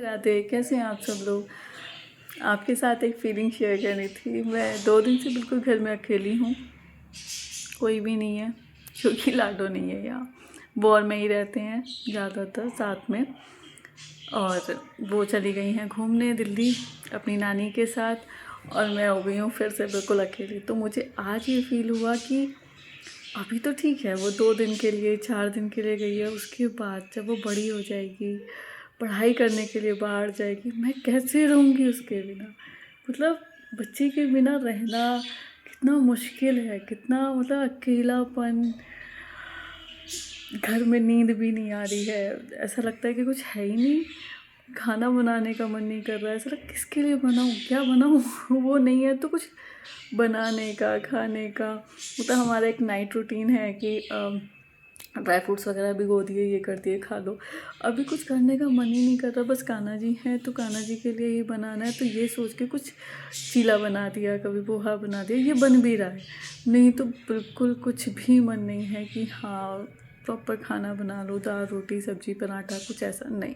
राधे, कैसे हैं आप सब लोग। आपके साथ एक फीलिंग शेयर करनी थी। मैं 2 दिन से बिल्कुल घर में अकेली हूँ, कोई भी नहीं है क्योंकि लाडो नहीं है यहाँ। वो और मैं ही रहते हैं ज़्यादातर साथ में, और वो चली गई हैं घूमने दिल्ली अपनी नानी के साथ, और मैं हो गई हूँ फिर से बिल्कुल अकेली। तो मुझे आज ये फील हुआ कि अभी तो ठीक है, वो 2 दिन के लिए 4 दिन के लिए गई है, उसके बाद जब वो बड़ी हो जाएगी, पढ़ाई करने के लिए बाहर जाएगी, मैं कैसे रहूँगी उसके बिना। मतलब बच्चे के बिना रहना कितना मुश्किल है, कितना मतलब अकेलापन। घर में नींद भी नहीं आ रही है, ऐसा लगता है कि कुछ है ही नहीं। खाना बनाने का मन नहीं कर रहा है, ऐसा लगता किसके लिए बनाऊँ, क्या बनाऊँ वो नहीं है तो कुछ बनाने का, खाने का। मतलब हमारा एक नाइट रूटीन है कि ड्राई फ्रूट्स वगैरह भिगो दिए, ये कर दिए, खा लो। अभी कुछ करने का मन ही नहीं कर रहा, बस कान्हा जी हैं तो कान्हा जी के लिए ही बनाना है, तो ये सोच के कुछ चीला बना दिया, कभी पोहा बना दिया, ये बन भी रहा है। नहीं तो बिल्कुल कुछ भी मन नहीं है कि हाँ प्रॉपर खाना बना लो, दाल रोटी सब्जी पराठा, कुछ ऐसा नहीं।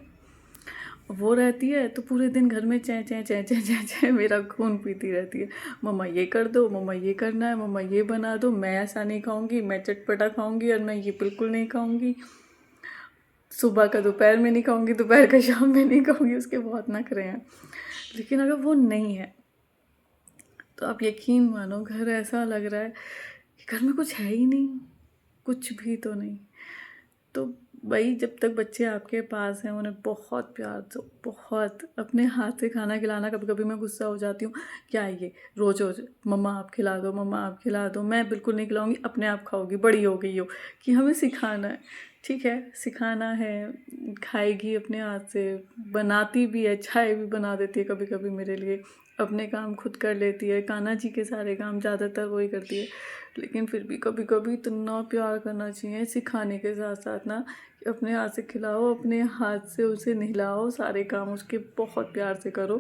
वो रहती है तो पूरे दिन घर में चै चै चै चै चै चै मेरा खून पीती रहती है। मम्मा ये कर दो, मम्मा ये करना है, मम्मा ये बना दो, मैं ऐसा नहीं खाऊंगी, मैं चटपटा खाऊंगी, और मैं ये बिल्कुल नहीं खाऊंगी। सुबह का दोपहर में नहीं खाऊंगी, दोपहर का शाम में नहीं खाऊंगी, उसके बहुत नखरे हैं। लेकिन अगर वो नहीं है तो आप यकीन मानो, घर ऐसा लग रहा है कि घर में कुछ है ही नहीं, कुछ भी तो नहीं। तो भाई जब तक बच्चे आपके पास हैं उन्हें बहुत प्यार दो, बहुत अपने हाथ से खाना खिलाना। कभी कभी मैं गुस्सा हो जाती हूँ, क्या है ये रोज रोज मम्मा आप खिला दो, मम्मा आप खिला दो। मैं बिल्कुल नहीं खिलाऊंगी, अपने आप खाओगी, बड़ी हो गई हो। कि हमें सिखाना है, ठीक है सिखाना है, खाएगी अपने हाथ से, बनाती भी है, चाय भी बना देती है कभी कभी मेरे लिए, अपने काम खुद कर लेती है, कान्हा जी के सारे काम ज़्यादातर वही करती है। लेकिन फिर भी कभी कभी इतना प्यार करना चाहिए सिखाने के साथ साथ ना, कि अपने हाथ से खिलाओ, अपने हाथ से उसे नहलाओ, सारे काम उसके बहुत प्यार से करो।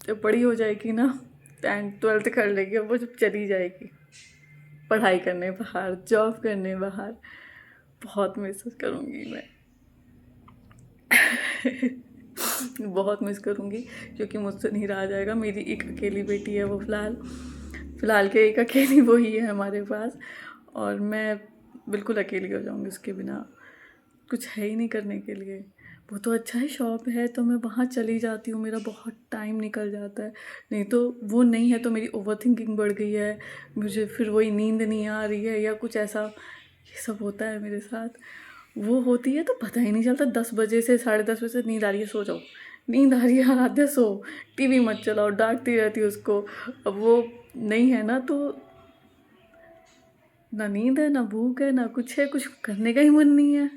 जब बड़ी हो जाएगी ना, 10th 12th कर लेगी, अब वो जब चली जाएगी पढ़ाई करने बाहर, जॉब करने बाहर, बहुत मिस करूँगी मैं बहुत मिस करूँगी, क्योंकि मुझसे नहीं रहा जाएगा। मेरी एक अकेली बेटी है, वो फ़िलहाल के एक अकेली वो ही है हमारे पास, और मैं बिल्कुल अकेली हो जाऊँगी उसके बिना। कुछ है ही नहीं करने के लिए। वो तो अच्छा है शॉप है तो मैं वहाँ चली जाती हूँ, मेरा बहुत टाइम निकल जाता है। नहीं तो वो नहीं है तो मेरी ओवर थिंकिंग बढ़ गई है, मुझे फिर वही नींद नहीं आ रही है या कुछ ऐसा, ये सब होता है मेरे साथ। वो होती है तो पता ही नहीं चलता, 10 बजे से 10:30 बजे से नींद आ रही है, सो जाओ, नींद आ रही है आराध्या सो, टीवी मत चलाओ, डांटती रहती है उसको। अब वो नहीं है ना तो ना नींद है, ना भूख है, ना कुछ है, कुछ करने का ही मन नहीं है।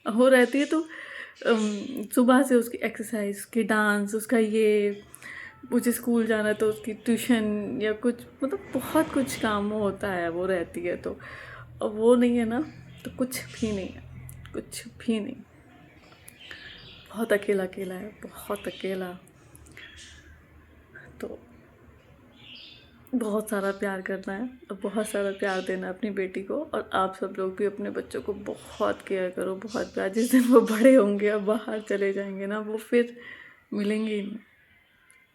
हो रहती है तो सुबह से उसकी एक्सरसाइज, उसकी डांस, उसका ये, मुझे स्कूल जाना तो उसकी ट्यूशन या कुछ, मतलब बहुत कुछ काम होता है वो रहती है तो। अब वो नहीं है ना तो कुछ भी नहीं है, कुछ भी नहीं। बहुत अकेला अकेला है, बहुत अकेला। तो बहुत सारा प्यार करना है और बहुत सारा प्यार देना है अपनी बेटी को, और आप सब लोग भी अपने बच्चों को बहुत केयर करो, बहुत प्यार। जिस दिन वो बड़े होंगे और बाहर चले जाएंगे ना, वो फिर मिलेंगे ही नहीं,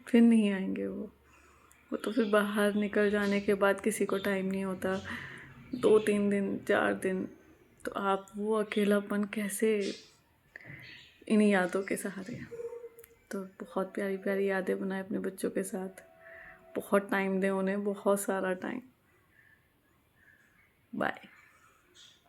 फिर नहीं आएंगे वो तो फिर बाहर निकल जाने के बाद किसी को टाइम नहीं होता, 2 3 दिन 4 दिन। तो आप वो अकेलापन कैसे, इन्हीं यादों के सहारे। तो बहुत प्यारी प्यारी यादें बनाए अपने बच्चों के साथ, बहुत टाइम दें उन्हें, बहुत सारा टाइम। बाय।